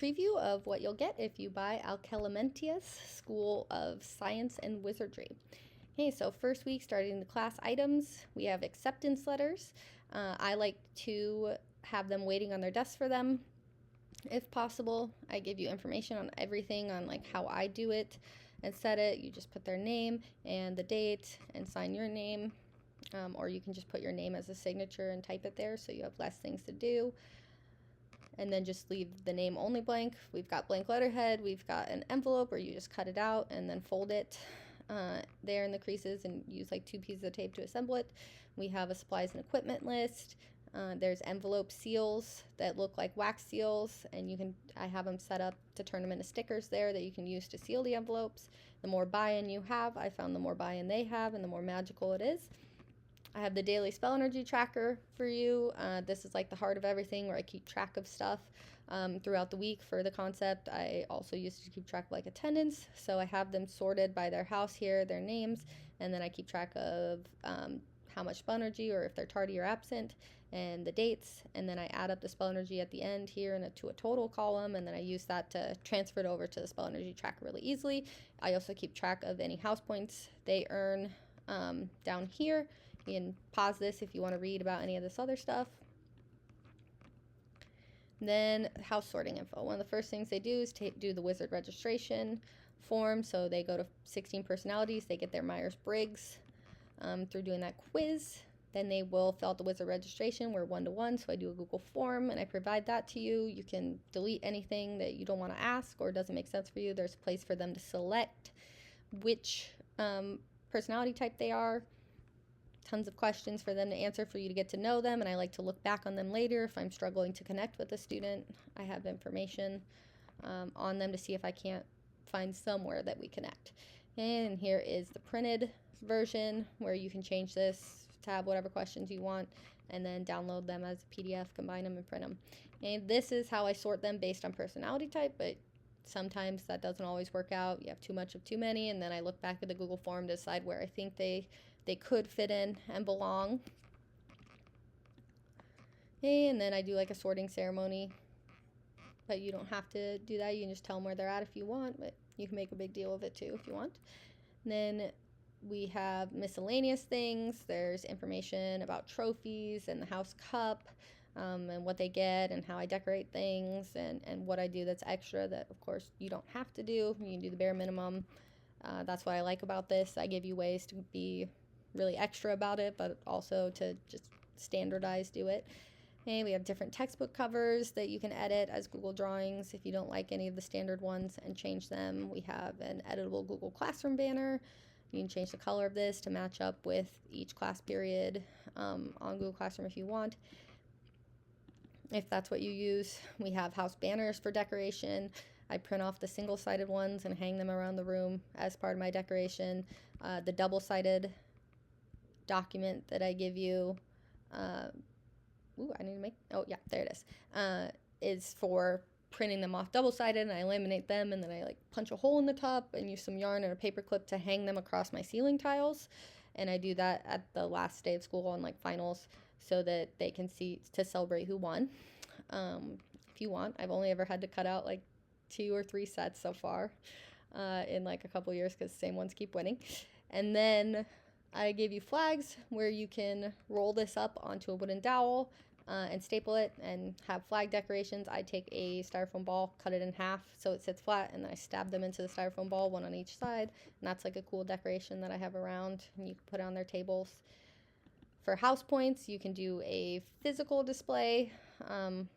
Preview of what you'll get if you buy Alchelementias School of Science and Wizardry. Okay, so first week, starting the class items, we have acceptance letters. I like to have them waiting on their desks for them. If possible, I give you information on everything on like how I do it and set it. You just put their name and the date and sign your name, or you can just put your name as a signature and type it there so you have less things to do. And then just leave the name only blank. We've got blank letterhead. We've got an envelope where you just cut it out and then fold it there in the creases and use like 2 pieces of tape to assemble it. We have a supplies and equipment list. There's envelope seals that look like wax seals, and I have them set up to turn them into stickers there that you can use to seal the envelopes. The more buy-in you have, I found the more buy-in they have and the more magical it is. I have the daily spell energy tracker for you. This is like the heart of everything, where I keep track of stuff throughout the week for the concept. I also used to keep track of like attendance, so I have them sorted by their house here, their names, and then I keep track of how much spell energy, or if they're tardy or absent, and the dates, and then I add up the spell energy at the end here to a total column, and then I use that to transfer it over to the spell energy tracker really easily. I also keep track of any house points they earn down here. You can pause this if you want to read about any of this other stuff. Then house sorting info. One of the first things they do is do the wizard registration form. So they go to 16 personalities. They get their Myers-Briggs through doing that quiz. Then they will fill out the wizard registration. We're 1-to-1, so I do a Google form and I provide that to you. You can delete anything that you don't want to ask or doesn't make sense for you. There's a place for them to select which personality type they are. Tons of questions for them to answer for you to get to know them, and I like to look back on them later if I'm struggling to connect with a student. I have information on them to see if I can't find somewhere that we connect. And here is the printed version where you can change this to have whatever questions you want and then download them as a PDF, combine them, and print them. And this is how I sort them based on personality type, but sometimes that doesn't always work out. You have too much of too many, and then I look back at the Google form to decide where I think they could fit in and belong. And then I do like a sorting ceremony, but you don't have to do that. You can just tell them where they're at if you want, but you can make a big deal of it too if you want. And then we have miscellaneous things. There's information about trophies and the house cup, and what they get and how I decorate things, and what I do that's extra that of course you don't have to do. You can do the bare minimum. That's what I like about this. I give you ways to be really extra about it, but also to just standardize do it. And we have different textbook covers that you can edit as Google Drawings if you don't like any of the standard ones and change them. We have an editable Google Classroom banner. You can change the color of this to match up with each class period on Google Classroom if you want, if that's what you use. We have house banners for decoration. I print off the single-sided ones and hang them around the room as part of my decoration. The double-sided document that I give you, there it is for printing them off double-sided, and I laminate them, and then I like punch a hole in the top and use some yarn and a paper clip to hang them across my ceiling tiles. And I do that at the last day of school on like finals so that they can see to celebrate who won. If you want, I've only ever had to cut out like 2 or 3 sets so far in like a couple years because the same ones keep winning. And then I gave you flags where you can roll this up onto a wooden dowel and staple it and have flag decorations. I take a styrofoam ball, cut it in half so it sits flat, and then I stab them into the styrofoam ball, one on each side. And that's like a cool decoration that I have around, and you can put it on their tables. For house points, you can do a physical display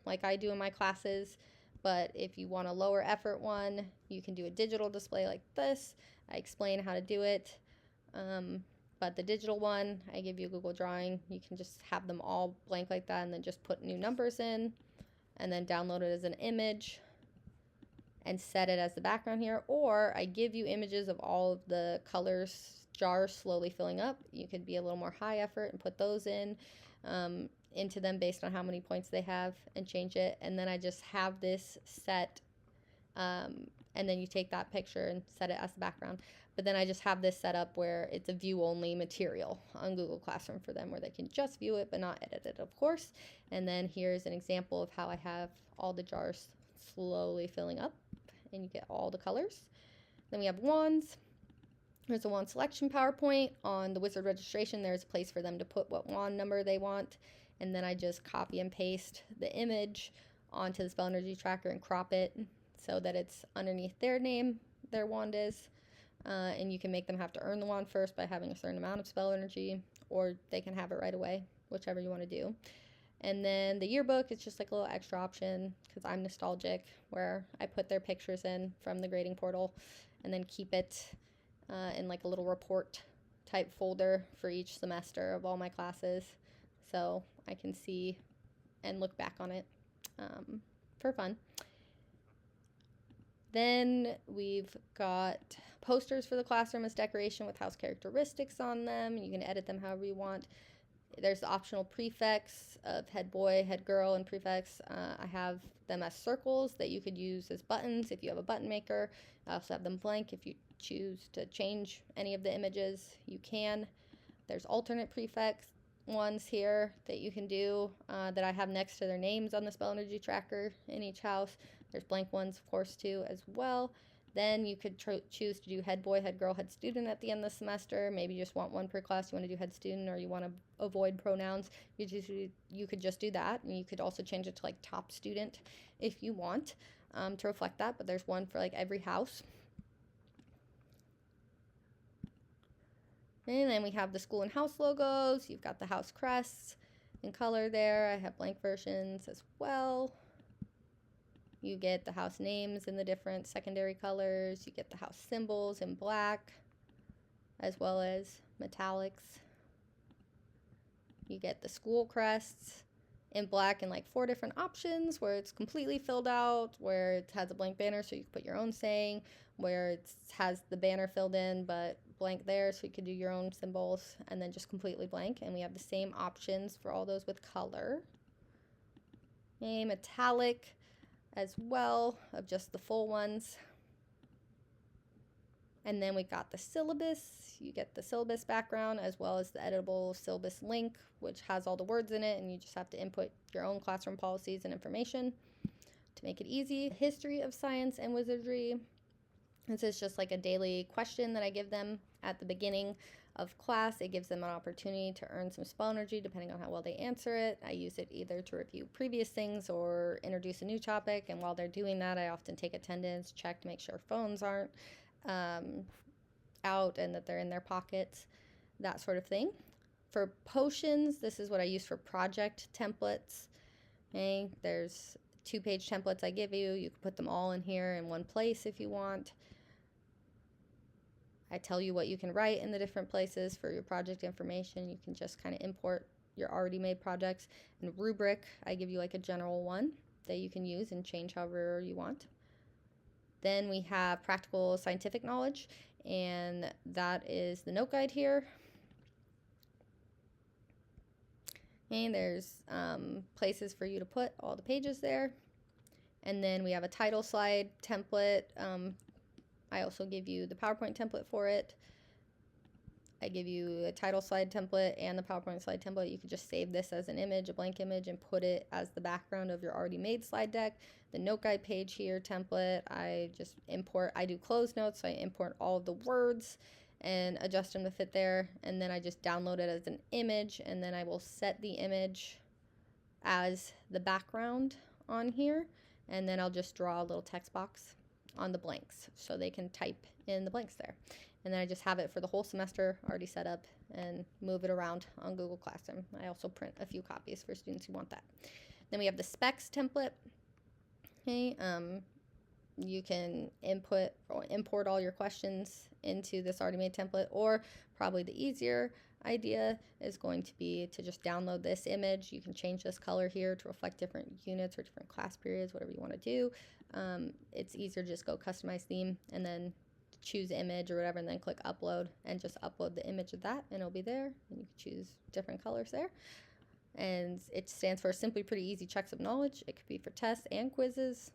like I do in my classes. But if you want a lower effort one, you can do a digital display like this. I explain how to do it. But the digital one, I give you a Google drawing. You can just have them all blank like that and then just put new numbers in and then download it as an image and set it as the background here. Or I give you images of all of the colors jars slowly filling up. You could be a little more high effort and put those into them based on how many points they have and change it. And then I just have this set, and then you take that picture and set it as the background. But then I just have this set up where it's a view-only material on Google Classroom for them, where they can just view it but not edit it, of course. And then here's an example of how I have all the jars slowly filling up, and you get all the colors. Then we have wands. There's a wand selection PowerPoint. On the wizard registration, there's a place for them to put what wand number they want, and then I just copy and paste the image onto the spell energy tracker and crop it so that it's underneath their name, their wand is. And you can make them have to earn the wand first by having a certain amount of spell energy, or they can have it right away, whichever you want to do. And then the yearbook is just like a little extra option because I'm nostalgic, where I put their pictures in from the grading portal and then keep it in like a little report type folder for each semester of all my classes, so I can see and look back on it for fun. Then we've got posters for the classroom as decoration with house characteristics on them. You can edit them however you want. There's the optional prefix of head boy, head girl, and prefix. I have them as circles that you could use as buttons if you have a button maker. I also have them blank if you choose to change any of the images, you can. There's alternate prefix ones here that you can do that I have next to their names on the spell energy tracker in each house. There's blank ones, of course, too, as well. Then you could choose to do head boy, head girl, head student at the end of the semester. Maybe you just want one per class. You want to do head student, or you want to avoid pronouns. You could just do that. And you could also change it to like top student if you want to reflect that. But there's one for like every house. And then we have the school and house logos. You've got the house crests in color there. I have blank versions as well. You get the house names in the different secondary colors. You get the house symbols in black, as well as metallics. You get the school crests in black in like 4 different options, where it's completely filled out, where it has a blank banner so you can put your own saying, where it has the banner filled in but blank there so you can do your own symbols, and then just completely blank. And we have the same options for all those with color. A metallic as well, of just the full ones. And then we got the syllabus. You get the syllabus background as well as the editable syllabus link, which has all the words in it, and you just have to input your own classroom policies and information to make it easy. History of science and wizardry. This is just like a daily question that I give them at the beginning of class. It gives them an opportunity to earn some spell energy depending on how well they answer it. I use it either to review previous things or introduce a new topic, and while they're doing that, I often take attendance, check to make sure phones aren't out and that they're in their pockets, that sort of thing. For potions, this is what I use for project templates. Okay, there's 2-page templates I give you. You can put them all in here in one place if you want. I tell you what you can write in the different places for your project information. You can just kind of import your already made projects. And rubric, I give you like a general one that you can use and change however you want. Then we have practical scientific knowledge, and that is the note guide here. And there's places for you to put all the pages there. And then we have a title slide template. I also give you the PowerPoint template for it. I give you a title slide template and the PowerPoint slide template. You could just save this as an image, a blank image, and put it as the background of your already made slide deck. The note guide page here template, I just import. I do closed notes, so I import all of the words and adjust them to fit there, and then I just download it as an image, and then I will set the image as the background on here, and then I'll just draw a little text box on the blanks so they can type in the blanks there. And then I just have it for the whole semester already set up and move it around on Google Classroom. I also print a few copies for students who want that. Then we have the specs template. Okay, you can input or import all your questions into this already made template, or probably the easier idea is going to be to just download this image. You can change this color here to reflect different units or different class periods, whatever you want to do. It's easier to just go customize theme and then choose image or whatever, and then click upload and just upload the image of that, and it'll be there, and you can choose different colors there. And it stands for Simply Pretty Easy Checks of Knowledge. It could be for tests and quizzes,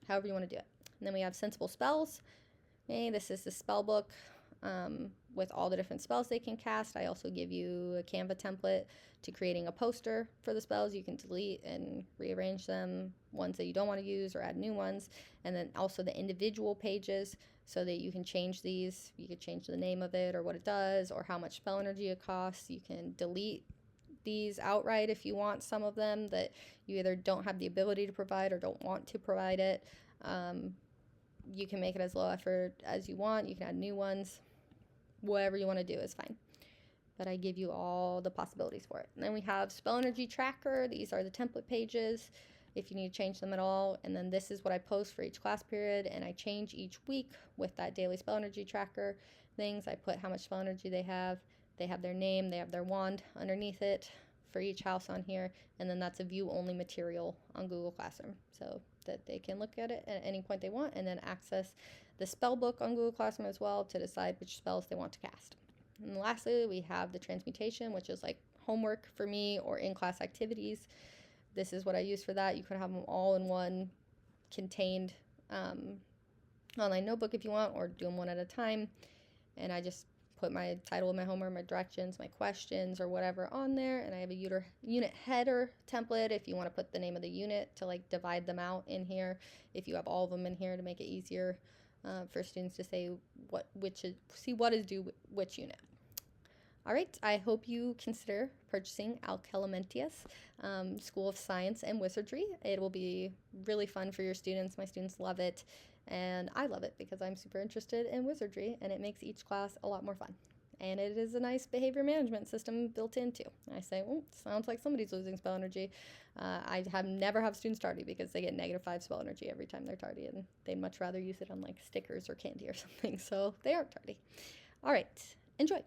however you want to do it. And then we have Sensible Spells. Okay, this is the spell book. with all the different spells they can cast. I also give you a Canva template to creating a poster for the spells. You can delete and rearrange them, ones that you don't want to use, or add new ones. And then also the individual pages so that you can change these. You could change the name of it or what it does or how much spell energy it costs. You can delete these outright if you want some of them that you either don't have the ability to provide or don't want to provide it. You can make it as low effort as you want. You can add new ones. Whatever you want to do is fine. But I give you all the possibilities for it. And then we have Spell Energy Tracker. These are the template pages if you need to change them at all. And then this is what I post for each class period. And I change each week with that daily Spell Energy Tracker things. I put how much spell energy they have. They have their name. They have their wand underneath it for each house on here. And then that's a view-only material on Google Classroom, so that they can look at it at any point they want and then access the spell book on Google Classroom as well to decide which spells they want to cast. And lastly, we have the transmutation, which is like homework for me or in-class activities. This is what I use for that. You could have them all in one contained online notebook if you want, or do them one at a time. And I just put my title of my homework, my directions, my questions, or whatever on there. And I have a unit header template if you want to put the name of the unit to like divide them out in here. If you have all of them in here to make it easier for students to say what is due which unit. All right, I hope you consider purchasing Alchelementias, School of Science and Wizardry. It will be really fun for your students. My students love it, and I love it because I'm super interested in Wizardry, and it makes each class a lot more fun. And it is a nice behavior management system built in too. I say, oh, sounds like somebody's losing spell energy. I never have students tardy because they get -5 spell energy every time they're tardy, and they'd much rather use it on like stickers or candy or something, so they aren't tardy. All right, enjoy.